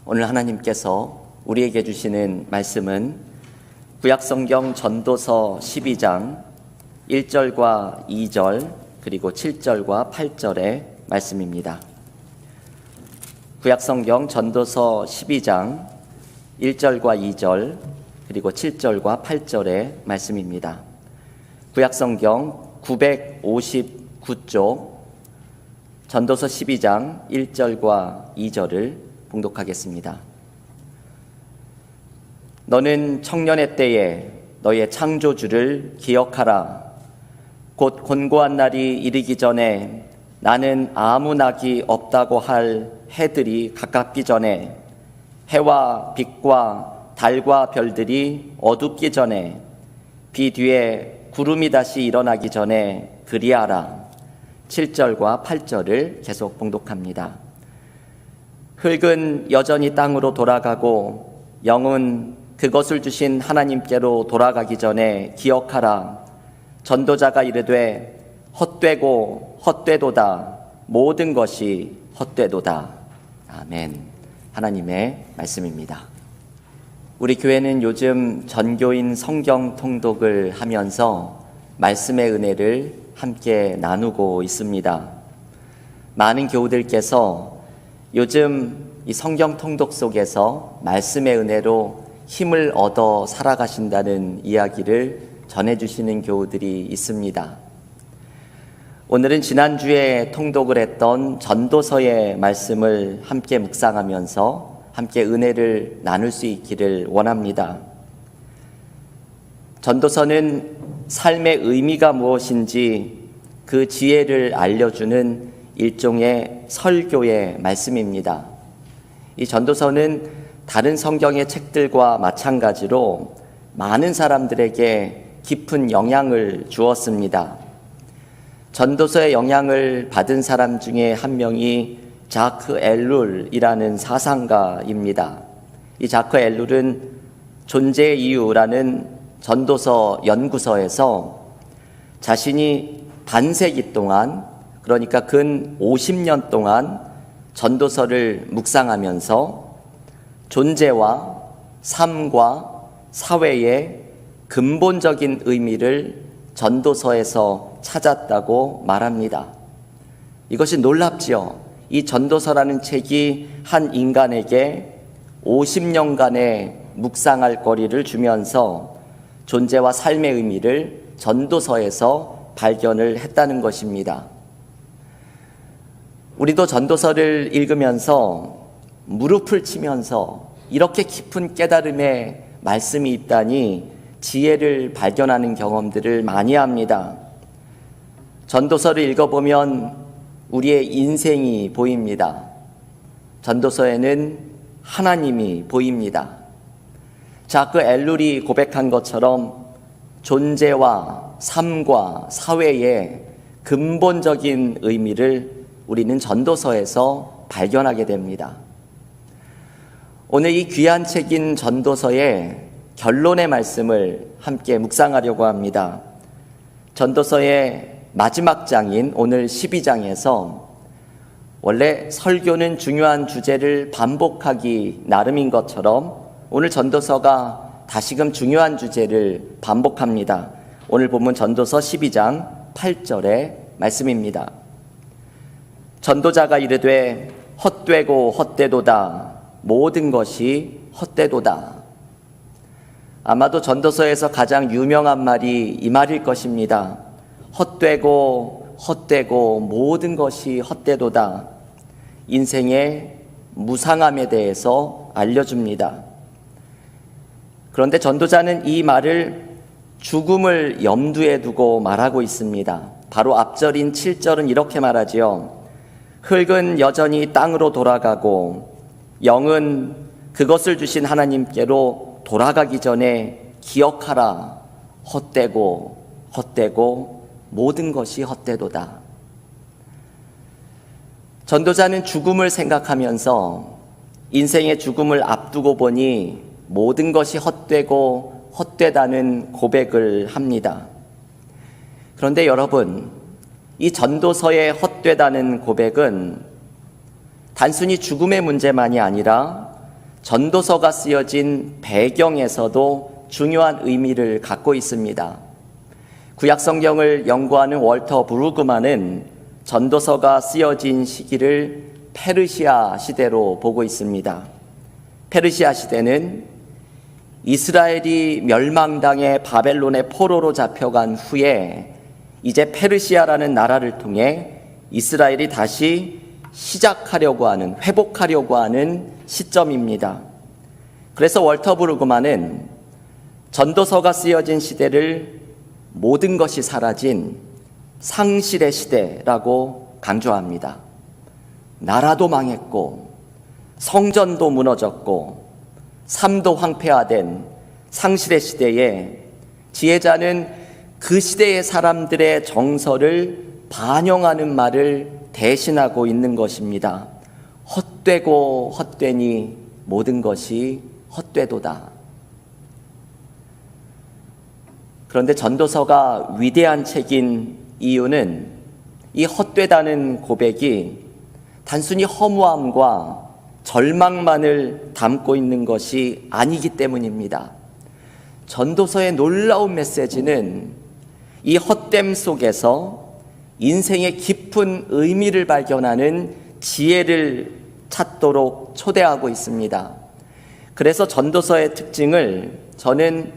오늘 하나님께서 우리에게 주시는 말씀은 구약성경 전도서 12장 1절과 2절 그리고 7절과 8절의 말씀입니다. 구약성경 전도서 12장 1절과 2절 그리고 7절과 8절의 말씀입니다. 구약성경 959쪽 전도서 12장 1절과 2절을 봉독하겠습니다. 너는 청년의 때에 너의 창조주를 기억하라. 곧 곤고한 날이 이르기 전에 나는 아무 낙이 없다고 할 해들이 가깝기 전에 해와 빛과 달과 별들이 어둡기 전에 비 뒤에 구름이 다시 일어나기 전에 그리하라. 7절과 8절을 계속 봉독합니다. 흙은 여전히 땅으로 돌아가고 영은 그것을 주신 하나님께로 돌아가기 전에 기억하라. 전도자가 이르되 헛되고 헛되도다. 모든 것이 헛되도다. 아멘. 하나님의 말씀입니다. 우리 교회는 요즘 전교인 성경 통독을 하면서 말씀의 은혜를 함께 나누고 있습니다. 많은 교우들께서 요즘 이 성경 통독 속에서 말씀의 은혜로 힘을 얻어 살아가신다는 이야기를 전해주시는 교우들이 있습니다. 오늘은 지난주에 통독을 했던 전도서의 말씀을 함께 묵상하면서 함께 은혜를 나눌 수 있기를 원합니다. 전도서는 삶의 의미가 무엇인지 그 지혜를 알려주는 일종의 설교의 말씀입니다. 이 전도서는 다른 성경의 책들과 마찬가지로 많은 사람들에게 깊은 영향을 주었습니다. 전도서의 영향을 받은 사람 중에 한 명이 자크 엘룰이라는 사상가입니다. 이 자크 엘룰은 존재의 이유라는 전도서 연구서에서 자신이 반세기 동안, 그러니까 근 50년 동안 전도서를 묵상하면서 존재와 삶과 사회의 근본적인 의미를 전도서에서 찾았다고 말합니다. 이것이 놀랍지요. 이 전도서라는 책이 한 인간에게 50년간의 묵상할 거리를 주면서 존재와 삶의 의미를 전도서에서 발견을 했다는 것입니다. 우리도 전도서를 읽으면서 무릎을 치면서 이렇게 깊은 깨달음의 말씀이 있다니 지혜를 발견하는 경험들을 많이 합니다. 전도서를 읽어보면 우리의 인생이 보입니다. 전도서에는 하나님이 보입니다. 자크 엘룰이 고백한 것처럼 존재와 삶과 사회의 근본적인 의미를 우리는 전도서에서 발견하게 됩니다. 오늘 이 귀한 책인 전도서의 결론의 말씀을 함께 묵상하려고 합니다. 전도서의 마지막 장인 오늘 12장에서 원래 설교는 중요한 주제를 반복하기 나름인 것처럼 오늘 전도서가 다시금 중요한 주제를 반복합니다. 오늘 본문 전도서 12장 8절의 말씀입니다. 전도자가 이르되 헛되고 헛되도다. 모든 것이 헛되도다. 아마도 전도서에서 가장 유명한 말이 이 말일 것입니다. 헛되고 헛되고 모든 것이 헛되도다. 인생의 무상함에 대해서 알려줍니다. 그런데 전도자는 이 말을 죽음을 염두에 두고 말하고 있습니다. 바로 앞절인 7절은 이렇게 말하지요. 흙은 여전히 땅으로 돌아가고 영은 그것을 주신 하나님께로 돌아가기 전에 기억하라. 헛되고 헛되고 모든 것이 헛되도다. 전도자는 죽음을 생각하면서 인생의 죽음을 앞두고 보니 모든 것이 헛되고 헛되다는 고백을 합니다. 그런데 여러분, 이 전도서의 헛되다는 고백은 단순히 죽음의 문제만이 아니라 전도서가 쓰여진 배경에서도 중요한 의미를 갖고 있습니다. 구약 성경을 연구하는 월터 브루그만은 전도서가 쓰여진 시기를 페르시아 시대로 보고 있습니다. 페르시아 시대는 이스라엘이 멸망당해 바벨론의 포로로 잡혀간 후에 이제 페르시아라는 나라를 통해 이스라엘이 다시 시작하려고 하는, 회복하려고 하는 시점입니다. 그래서 월터 브루그만은 전도서가 쓰여진 시대를 모든 것이 사라진 상실의 시대라고 강조합니다. 나라도 망했고 성전도 무너졌고 삶도 황폐화된 상실의 시대에 지혜자는 그 시대의 사람들의 정서를 반영하는 말을 대신하고 있는 것입니다. 헛되고 헛되니 모든 것이 헛되도다. 그런데 전도서가 위대한 책인 이유는 이 헛되다는 고백이 단순히 허무함과 절망만을 담고 있는 것이 아니기 때문입니다. 전도서의 놀라운 메시지는 이 헛됨 속에서 인생의 깊은 의미를 발견하는 지혜를 찾도록 초대하고 있습니다. 그래서 전도서의 특징을 저는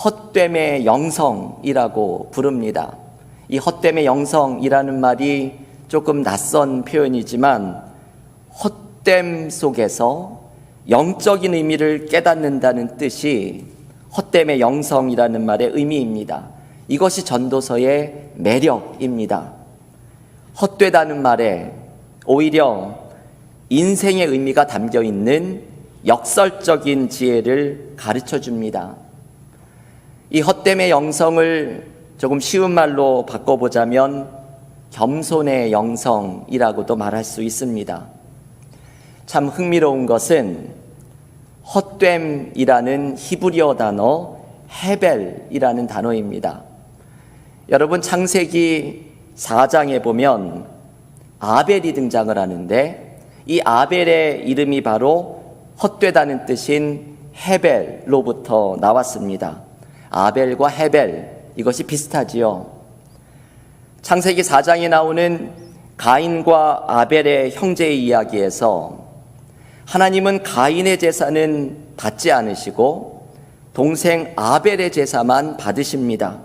헛됨의 영성이라고 부릅니다. 이 헛됨의 영성이라는 말이 조금 낯선 표현이지만 헛됨 속에서 영적인 의미를 깨닫는다는 뜻이 헛됨의 영성이라는 말의 의미입니다. 이것이 전도서의 매력입니다. 헛되다는 말에 오히려 인생의 의미가 담겨 있는 역설적인 지혜를 가르쳐 줍니다. 이 헛됨의 영성을 조금 쉬운 말로 바꿔보자면 겸손의 영성이라고도 말할 수 있습니다. 참 흥미로운 것은 헛됨이라는 히브리어 단어 헤벨이라는 단어입니다. 여러분 창세기 4장에 보면 아벨이 등장을 하는데 이 아벨의 이름이 바로 헛되다는 뜻인 헤벨로부터 나왔습니다. 아벨과 헤벨, 이것이 비슷하지요. 창세기 4장에 나오는 가인과 아벨의 형제의 이야기에서 하나님은 가인의 제사는 받지 않으시고 동생 아벨의 제사만 받으십니다.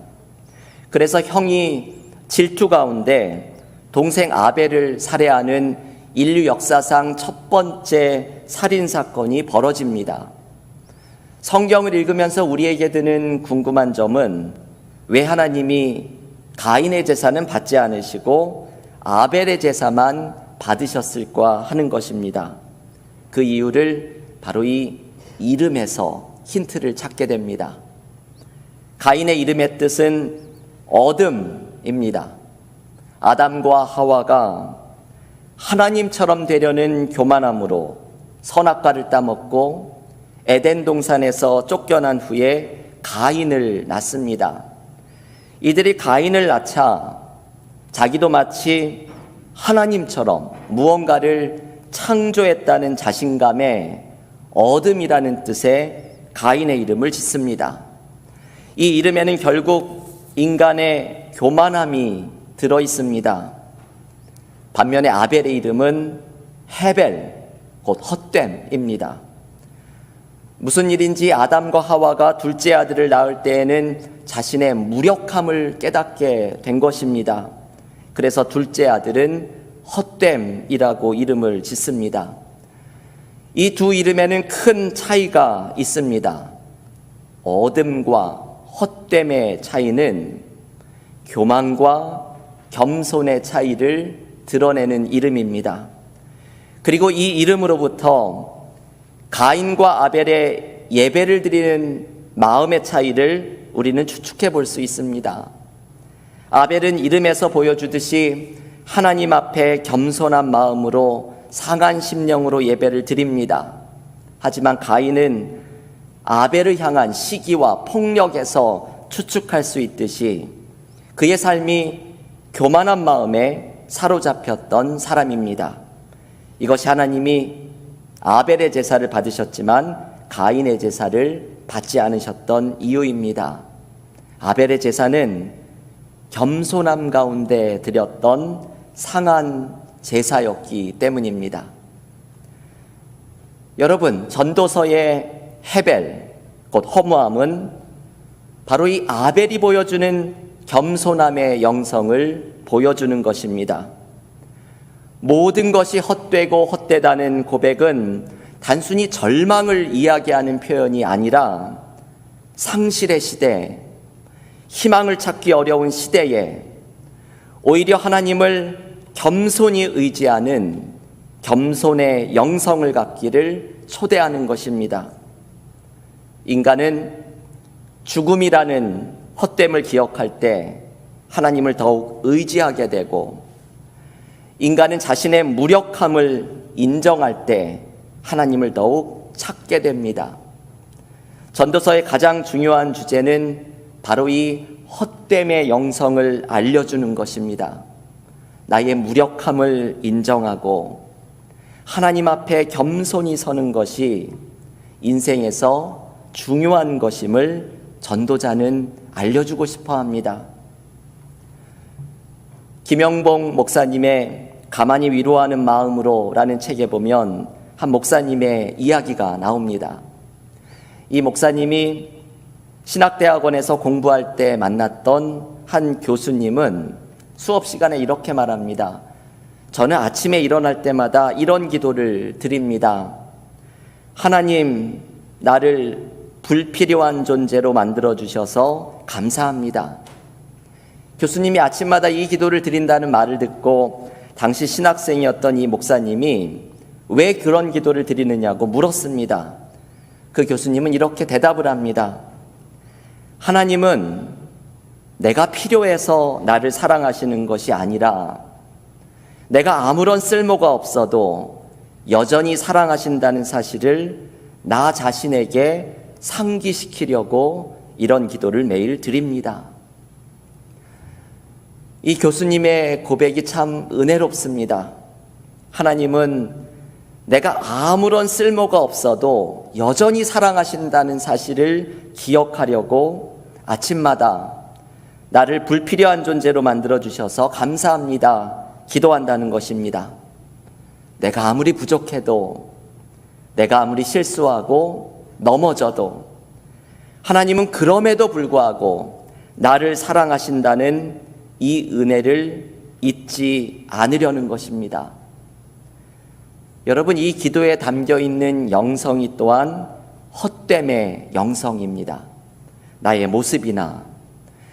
그래서 형이 질투 가운데 동생 아벨을 살해하는 인류 역사상 첫 번째 살인사건이 벌어집니다. 성경을 읽으면서 우리에게 드는 궁금한 점은 왜 하나님이 가인의 제사는 받지 않으시고 아벨의 제사만 받으셨을까 하는 것입니다. 그 이유를 바로 이 이름에서 힌트를 찾게 됩니다. 가인의 이름의 뜻은 어둠입니다. 아담과 하와가 하나님처럼 되려는 교만함으로 선악과를 따먹고 에덴 동산에서 쫓겨난 후에 가인을 낳습니다. 이들이 가인을 낳자 자기도 마치 하나님처럼 무언가를 창조했다는 자신감에 어둠이라는 뜻의 가인의 이름을 짓습니다. 이 이름에는 결국 인간의 교만함이 들어 있습니다. 반면에 아벨의 이름은 헤벨, 곧 헛됨입니다. 무슨 일인지 아담과 하와가 둘째 아들을 낳을 때에는 자신의 무력함을 깨닫게 된 것입니다. 그래서 둘째 아들은 헛됨이라고 이름을 짓습니다. 이 두 이름에는 큰 차이가 있습니다. 어둠과 헛됨의 차이는 교만과 겸손의 차이를 드러내는 이름입니다. 그리고 이 이름으로부터 가인과 아벨의 예배를 드리는 마음의 차이를 우리는 추측해 볼 수 있습니다. 아벨은 이름에서 보여주듯이 하나님 앞에 겸손한 마음으로 상한 심령으로 예배를 드립니다. 하지만 가인은 아벨을 향한 시기와 폭력에서 추측할 수 있듯이 그의 삶이 교만한 마음에 사로잡혔던 사람입니다. 이것이 하나님이 아벨의 제사를 받으셨지만 가인의 제사를 받지 않으셨던 이유입니다. 아벨의 제사는 겸손함 가운데 드렸던 상한 제사였기 때문입니다. 여러분, 전도서의 헤벨, 곧 허무함은 바로 이 아벨이 보여주는 겸손함의 영성을 보여주는 것입니다. 모든 것이 헛되고 헛되다는 고백은 단순히 절망을 이야기하는 표현이 아니라 상실의 시대, 희망을 찾기 어려운 시대에 오히려 하나님을 겸손히 의지하는 겸손의 영성을 갖기를 초대하는 것입니다. 인간은 죽음이라는 헛됨을 기억할 때 하나님을 더욱 의지하게 되고, 인간은 자신의 무력함을 인정할 때 하나님을 더욱 찾게 됩니다. 전도서의 가장 중요한 주제는 바로 이 헛됨의 영성을 알려주는 것입니다. 나의 무력함을 인정하고 하나님 앞에 겸손히 서는 것이 인생에서 중요한 것임을 전도자는 알려주고 싶어 합니다. 김영봉 목사님의 가만히 위로하는 마음으로 라는 책에 보면 한 목사님의 이야기가 나옵니다. 이 목사님이 신학대학원에서 공부할 때 만났던 한 교수님은 수업 시간에 이렇게 말합니다. 저는 아침에 일어날 때마다 이런 기도를 드립니다. 하나님, 나를 불필요한 존재로 만들어주셔서 감사합니다. 교수님이 아침마다 이 기도를 드린다는 말을 듣고 당시 신학생이었던 이 목사님이 왜 그런 기도를 드리느냐고 물었습니다. 그 교수님은 이렇게 대답을 합니다. 하나님은 내가 필요해서 나를 사랑하시는 것이 아니라 내가 아무런 쓸모가 없어도 여전히 사랑하신다는 사실을 나 자신에게 상기시키려고 이런 기도를 매일 드립니다. 이 교수님의 고백이 참 은혜롭습니다. 하나님은 내가 아무런 쓸모가 없어도 여전히 사랑하신다는 사실을 기억하려고 아침마다 나를 불필요한 존재로 만들어주셔서 감사합니다. 기도한다는 것입니다. 내가 아무리 부족해도, 내가 아무리 실수하고 넘어져도 하나님은 그럼에도 불구하고 나를 사랑하신다는 이 은혜를 잊지 않으려는 것입니다. 여러분, 이 기도에 담겨 있는 영성이 또한 헛됨의 영성입니다. 나의 모습이나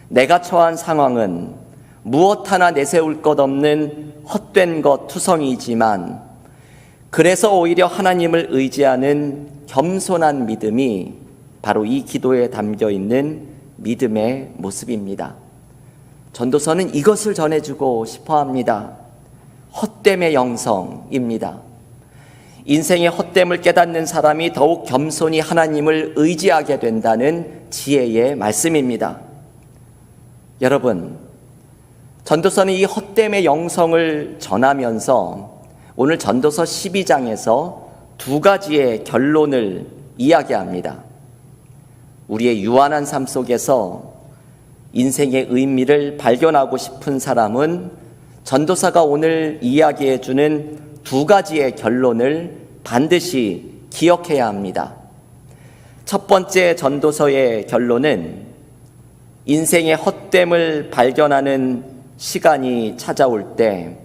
내가 처한 상황은 무엇 하나 내세울 것 없는 헛된 것 투성이지만, 그래서 오히려 하나님을 의지하는 겸손한 믿음이 바로 이 기도에 담겨 있는 믿음의 모습입니다. 전도서는 이것을 전해주고 싶어 합니다. 헛됨의 영성입니다. 인생의 헛됨을 깨닫는 사람이 더욱 겸손히 하나님을 의지하게 된다는 지혜의 말씀입니다. 여러분, 전도서는 이 헛됨의 영성을 전하면서 오늘 전도서 12장에서 두 가지의 결론을 이야기합니다. 우리의 유한한 삶 속에서 인생의 의미를 발견하고 싶은 사람은 전도사가 오늘 이야기해 주는 두 가지의 결론을 반드시 기억해야 합니다. 첫 번째 전도서의 결론은 인생의 헛됨을 발견하는 시간이 찾아올 때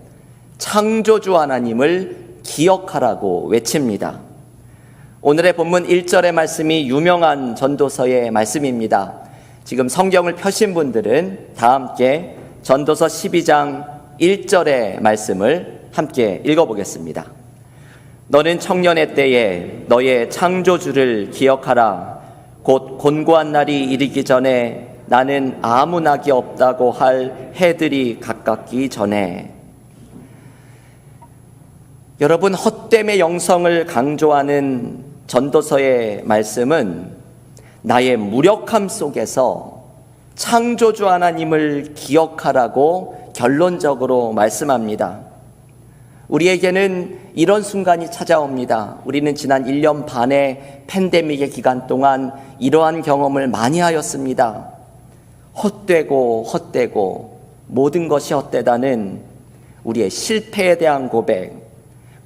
창조주 하나님을 기억하라고 외칩니다. 오늘의 본문 1절의 말씀이 유명한 전도서의 말씀입니다. 지금 성경을 펴신 분들은 다 함께 전도서 12장 1절의 말씀을 함께 읽어보겠습니다. 너는 청년의 때에 너의 창조주를 기억하라. 곧 곤고한 날이 이르기 전에 나는 아무 낙이 없다고 할 해들이 가깝기 전에. 여러분, 헛됨의 영성을 강조하는 전도서의 말씀은 나의 무력함 속에서 창조주 하나님을 기억하라고 결론적으로 말씀합니다. 우리에게는 이런 순간이 찾아옵니다. 우리는 지난 1년 반의 팬데믹의 기간 동안 이러한 경험을 많이 하였습니다. 헛되고 모든 것이 헛되다는 우리의 실패에 대한 고백,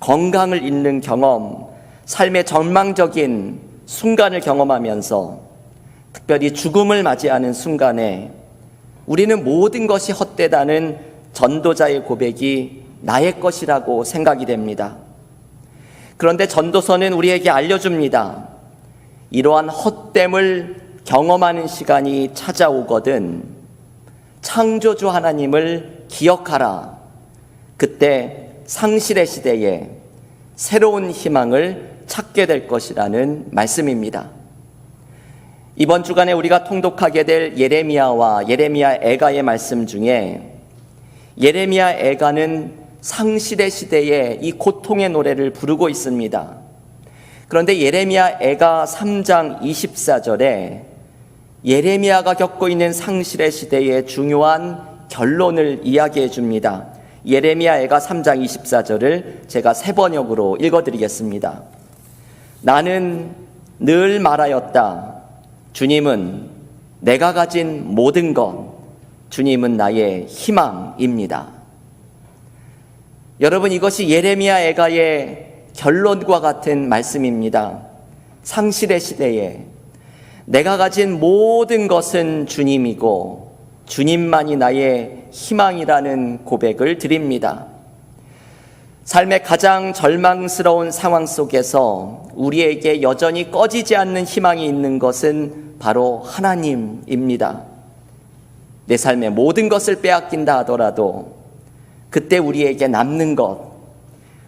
건강을 잃는 경험, 삶의 절망적인 순간을 경험하면서 특별히 죽음을 맞이하는 순간에 우리는 모든 것이 헛되다는 전도자의 고백이 나의 것이라고 생각이 됩니다. 그런데 전도서는 우리에게 알려줍니다. 이러한 헛됨을 경험하는 시간이 찾아오거든 창조주 하나님을 기억하라. 그때 상실의 시대에 새로운 희망을 찾게 될 것이라는 말씀입니다. 이번 주간에 우리가 통독하게 될 예레미야와 예레미야 애가의 말씀 중에 예레미야 애가는 상실의 시대에 이 고통의 노래를 부르고 있습니다. 그런데 예레미야 애가 3장 24절에 예레미야가 겪고 있는 상실의 시대의 중요한 결론을 이야기해 줍니다. 예레미야 애가 3장 24절을 제가 세 번역으로 읽어드리겠습니다. 나는 늘 말하였다. 주님은 내가 가진 모든 것, 주님은 나의 희망입니다. 여러분, 이것이 예레미야 애가의 결론과 같은 말씀입니다. 상실의 시대에 내가 가진 모든 것은 주님이고 주님만이 나의 희망이라는 고백을 드립니다. 삶의 가장 절망스러운 상황 속에서 우리에게 여전히 꺼지지 않는 희망이 있는 것은 바로 하나님입니다. 내 삶의 모든 것을 빼앗긴다 하더라도 그때 우리에게 남는 것,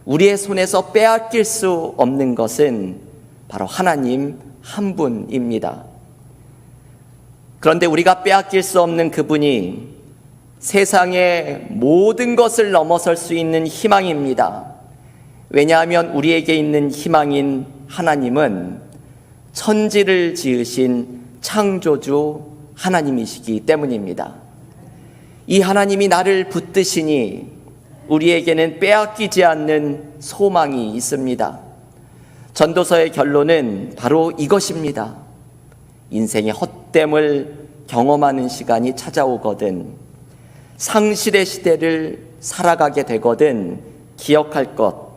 우리의 손에서 빼앗길 수 없는 것은 바로 하나님 한 분입니다. 그런데 우리가 빼앗길 수 없는 그분이 세상의 모든 것을 넘어설 수 있는 희망입니다. 왜냐하면 우리에게 있는 희망인 하나님은 천지를 지으신 창조주 하나님이시기 때문입니다. 이 하나님이 나를 붙드시니 우리에게는 빼앗기지 않는 소망이 있습니다. 전도서의 결론은 바로 이것입니다. 인생의 헛됨을 경험하는 시간이 찾아오거든 상실의 시대를 살아가게 되거든 기억할 것,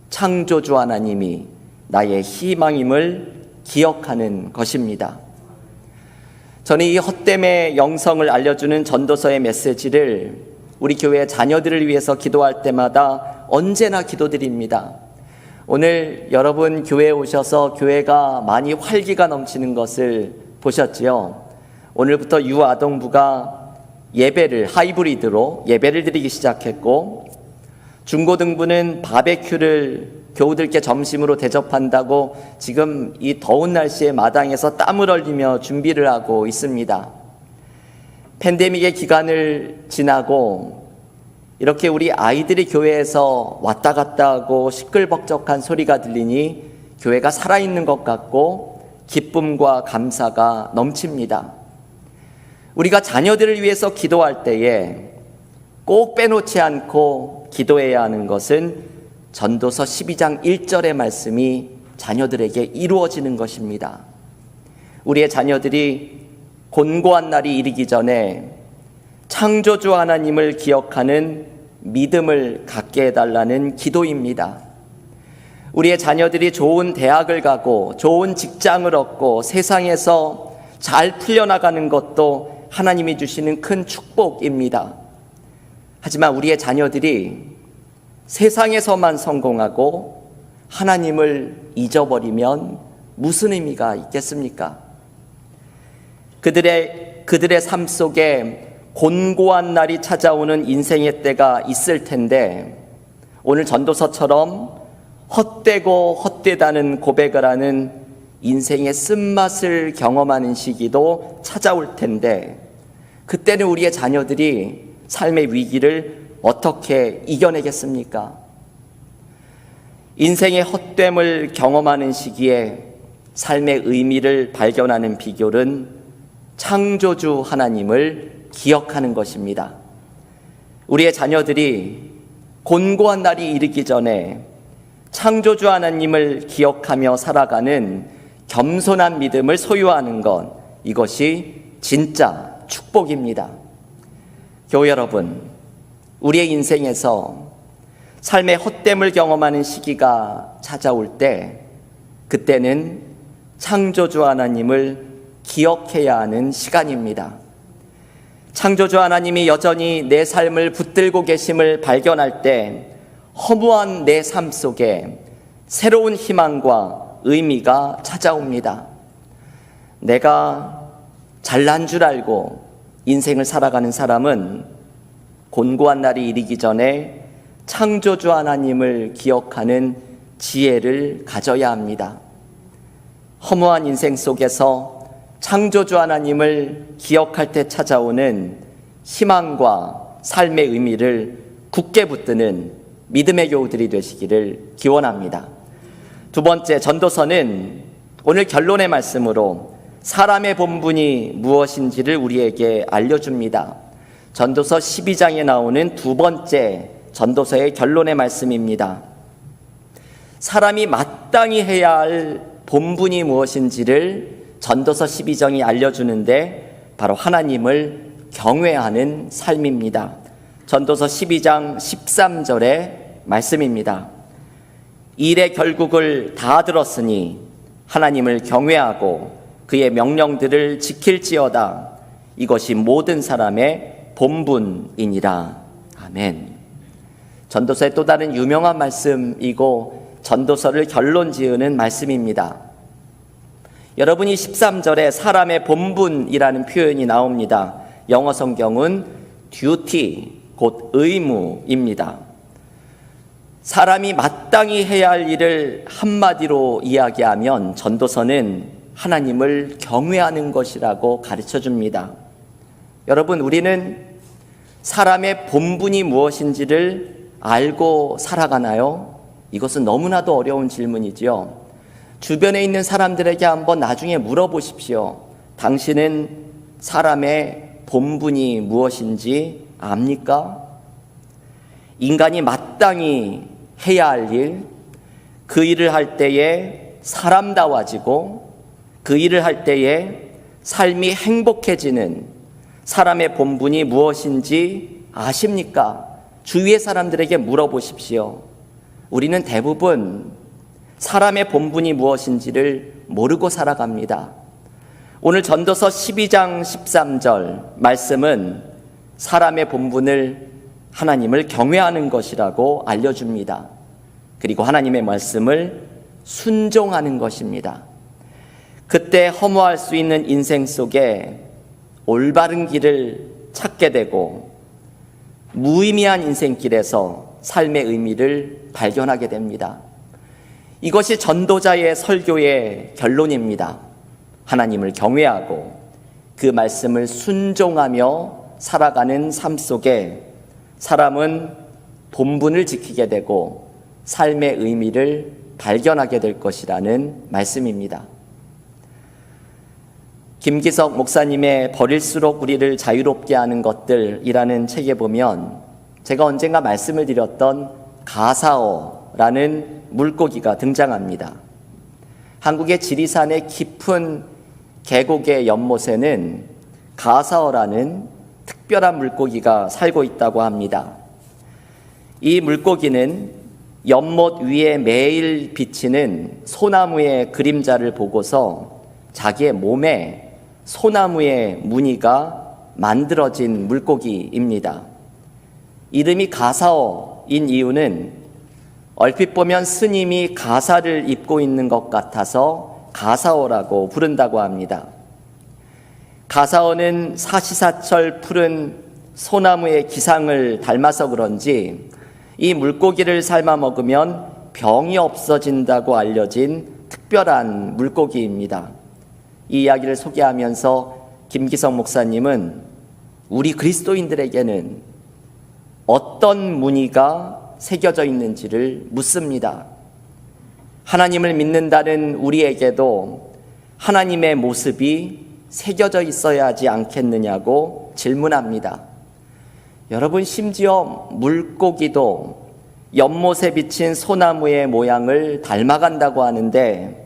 창조주 하나님이 나의 희망임을 기억하는 것입니다. 저는 이 헛됨의 영성을 알려주는 전도서의 메시지를 우리 교회 자녀들을 위해서 기도할 때마다 언제나 기도드립니다. 오늘 여러분 교회에 오셔서 교회가 많이 활기가 넘치는 것을 보셨지요. 오늘부터 유아동부가 예배를 하이브리드로 예배를 드리기 시작했고 중고등부는 바베큐를 교우들께 점심으로 대접한다고 지금 이 더운 날씨에 마당에서 땀을 흘리며 준비를 하고 있습니다. 팬데믹의 기간을 지나고 이렇게 우리 아이들이 교회에서 왔다 갔다 하고 시끌벅적한 소리가 들리니 교회가 살아있는 것 같고 기쁨과 감사가 넘칩니다. 우리가 자녀들을 위해서 기도할 때에 꼭 빼놓지 않고 기도해야 하는 것은 전도서 12장 1절의 말씀이 자녀들에게 이루어지는 것입니다. 우리의 자녀들이 곤고한 날이 이르기 전에 창조주 하나님을 기억하는 믿음을 갖게 해달라는 기도입니다. 우리의 자녀들이 좋은 대학을 가고 좋은 직장을 얻고 세상에서 잘 풀려나가는 것도 하나님이 주시는 큰 축복입니다. 하지만 우리의 자녀들이 세상에서만 성공하고 하나님을 잊어버리면 무슨 의미가 있겠습니까? 그들의 삶 속에 곤고한 날이 찾아오는 인생의 때가 있을 텐데 오늘 전도서처럼 헛되고 헛되다는 고백을 하는 인생의 쓴맛을 경험하는 시기도 찾아올 텐데 그때는 우리의 자녀들이 삶의 위기를 어떻게 이겨내겠습니까? 인생의 헛됨을 경험하는 시기에 삶의 의미를 발견하는 비결은 창조주 하나님을 기억하는 것입니다. 우리의 자녀들이 곤고한 날이 이르기 전에 창조주 하나님을 기억하며 살아가는 겸손한 믿음을 소유하는 것, 이것이 진짜 축복입니다. 교회 여러분, 우리의 인생에서 삶의 헛됨을 경험하는 시기가 찾아올 때, 그때는 창조주 하나님을 기억해야 하는 시간입니다. 창조주 하나님이 여전히 내 삶을 붙들고 계심을 발견할 때 허무한 내 삶 속에 새로운 희망과 의미가 찾아옵니다. 내가 잘난 줄 알고 인생을 살아가는 사람은 곤고한 날이 이르기 전에 창조주 하나님을 기억하는 지혜를 가져야 합니다. 허무한 인생 속에서 창조주 하나님을 기억할 때 찾아오는 희망과 삶의 의미를 굳게 붙드는 믿음의 교우들이 되시기를 기원합니다. 두 번째, 전도서는 오늘 결론의 말씀으로 사람의 본분이 무엇인지를 우리에게 알려줍니다. 전도서 12장에 나오는 두 번째 전도서의 결론의 말씀입니다. 사람이 마땅히 해야 할 본분이 무엇인지를 전도서 12장이 알려주는데 바로 하나님을 경외하는 삶입니다. 전도서 12장 13절의 말씀입니다. 일의 결국을 다 들었으니 하나님을 경외하고 그의 명령들을 지킬지어다. 이것이 모든 사람의 본분이니라. 아멘. 전도서의 또 다른 유명한 말씀이고 전도서를 결론 지으는 말씀입니다. 여러분이 13절에 사람의 본분이라는 표현이 나옵니다. 영어 성경은 duty, 곧 의무입니다. 사람이 마땅히 해야 할 일을 한마디로 이야기하면 전도서는 하나님을 경외하는 것이라고 가르쳐 줍니다. 여러분, 우리는 사람의 본분이 무엇인지를 알고 살아가나요? 이것은 너무나도 어려운 질문이지요. 주변에 있는 사람들에게 한번 나중에 물어보십시오. 당신은 사람의 본분이 무엇인지 압니까? 인간이 마땅히 해야 할 일, 그 일을 할 때에 사람다워지고 그 일을 할 때에 삶이 행복해지는 사람의 본분이 무엇인지 아십니까? 주위의 사람들에게 물어보십시오. 우리는 대부분 사람의 본분이 무엇인지를 모르고 살아갑니다. 오늘 전도서 12장 13절 말씀은 사람의 본분을 하나님을 경외하는 것이라고 알려줍니다. 그리고 하나님의 말씀을 순종하는 것입니다. 그때 허무할 수 있는 인생 속에 올바른 길을 찾게 되고 무의미한 인생길에서 삶의 의미를 발견하게 됩니다. 이것이 전도자의 설교의 결론입니다. 하나님을 경외하고 그 말씀을 순종하며 살아가는 삶 속에 사람은 본분을 지키게 되고 삶의 의미를 발견하게 될 것이라는 말씀입니다. 김기석 목사님의 버릴수록 우리를 자유롭게 하는 것들이라는 책에 보면 제가 언젠가 말씀을 드렸던 가사어라는 물고기가 등장합니다. 한국의 지리산의 깊은 계곡의 연못에는 가사어라는 특별한 물고기가 살고 있다고 합니다. 이 물고기는 연못 위에 매일 비치는 소나무의 그림자를 보고서 자기의 몸에 소나무의 무늬가 만들어진 물고기입니다. 이름이 가사어인 이유는 얼핏 보면 스님이 가사를 입고 있는 것 같아서 가사어라고 부른다고 합니다. 가사어는 사시사철 푸른 소나무의 기상을 닮아서 그런지 이 물고기를 삶아 먹으면 병이 없어진다고 알려진 특별한 물고기입니다. 이 이야기를 소개하면서 김기성 목사님은 우리 그리스도인들에게는 어떤 무늬가 새겨져 있는지를 묻습니다. 하나님을 믿는다는 우리에게도 하나님의 모습이 새겨져 있어야 하지 않겠느냐고 질문합니다. 여러분, 심지어 물고기도 연못에 비친 소나무의 모양을 닮아간다고 하는데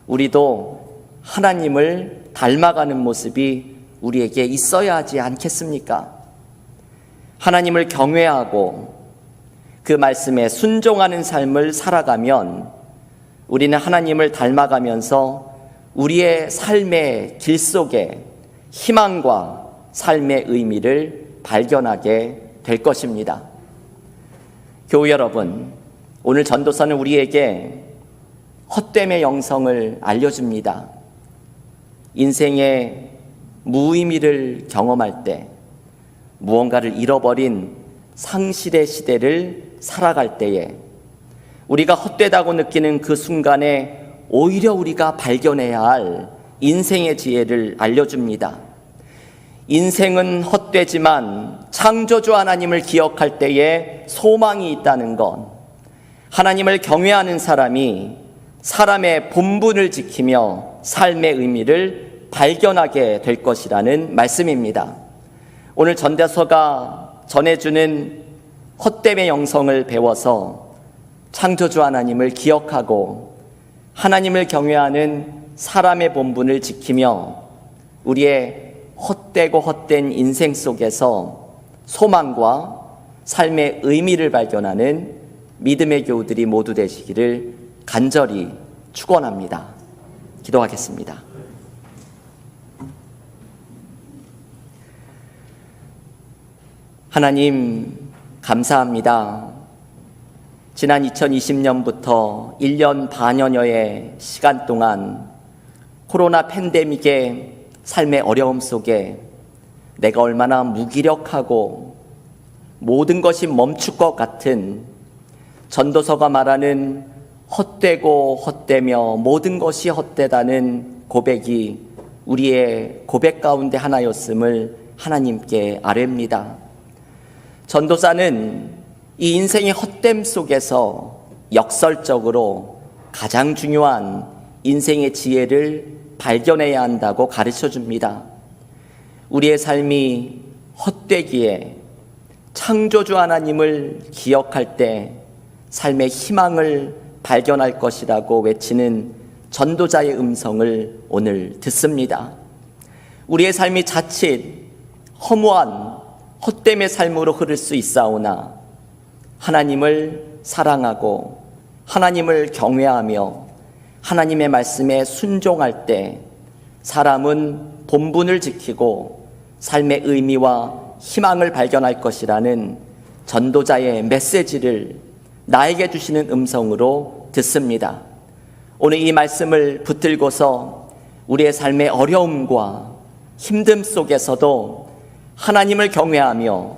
우리도 하나님을 닮아가는 모습이 우리에게 있어야 하지 않겠습니까? 하나님을 경외하고 그 말씀에 순종하는 삶을 살아가면 우리는 하나님을 닮아가면서 우리의 삶의 길 속에 희망과 삶의 의미를 발견하게 될 것입니다. 교우 여러분, 오늘 전도서는 우리에게 헛됨의 영성을 알려줍니다. 인생의 무의미를 경험할 때, 무언가를 잃어버린 상실의 시대를 살아갈 때에 우리가 헛되다고 느끼는 그 순간에 오히려 우리가 발견해야 할 인생의 지혜를 알려줍니다. 인생은 헛되지만 창조주 하나님을 기억할 때에 소망이 있다는 것, 하나님을 경외하는 사람이 사람의 본분을 지키며 삶의 의미를 발견하게 될 것이라는 말씀입니다. 오늘 전도서가 전해주는 헛됨의 영성을 배워서 창조주 하나님을 기억하고 하나님을 경외하는 사람의 본분을 지키며 우리의 헛되고 헛된 인생 속에서 소망과 삶의 의미를 발견하는 믿음의 교우들이 모두 되시기를 간절히 축원합니다. 기도하겠습니다. 하나님 감사합니다. 지난 2020년부터 1년 반여의 시간 동안 코로나 팬데믹의 삶의 어려움 속에 내가 얼마나 무기력하고 모든 것이 멈출 것 같은 전도서가 말하는 헛되고 헛되며 모든 것이 헛되다는 고백이 우리의 고백 가운데 하나였음을 하나님께 아뢰입니다. 전도사는 이 인생의 헛됨 속에서 역설적으로 가장 중요한 인생의 지혜를 발견해야 한다고 가르쳐 줍니다. 우리의 삶이 헛되기에 창조주 하나님을 기억할 때 삶의 희망을 발견할 것이라고 외치는 전도자의 음성을 오늘 듣습니다. 우리의 삶이 자칫 허무한 헛됨의 삶으로 흐를 수 있사오나 하나님을 사랑하고 하나님을 경외하며 하나님의 말씀에 순종할 때 사람은 본분을 지키고 삶의 의미와 희망을 발견할 것이라는 전도자의 메시지를 나에게 주시는 음성으로 듣습니다. 오늘 이 말씀을 붙들고서 우리의 삶의 어려움과 힘듦 속에서도 하나님을 경외하며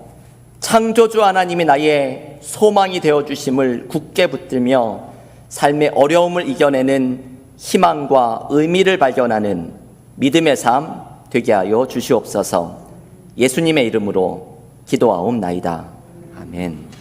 창조주 하나님이 나의 소망이 되어주심을 굳게 붙들며 삶의 어려움을 이겨내는 희망과 의미를 발견하는 믿음의 삶 되게 하여 주시옵소서. 예수님의 이름으로 기도하옵나이다. 아멘.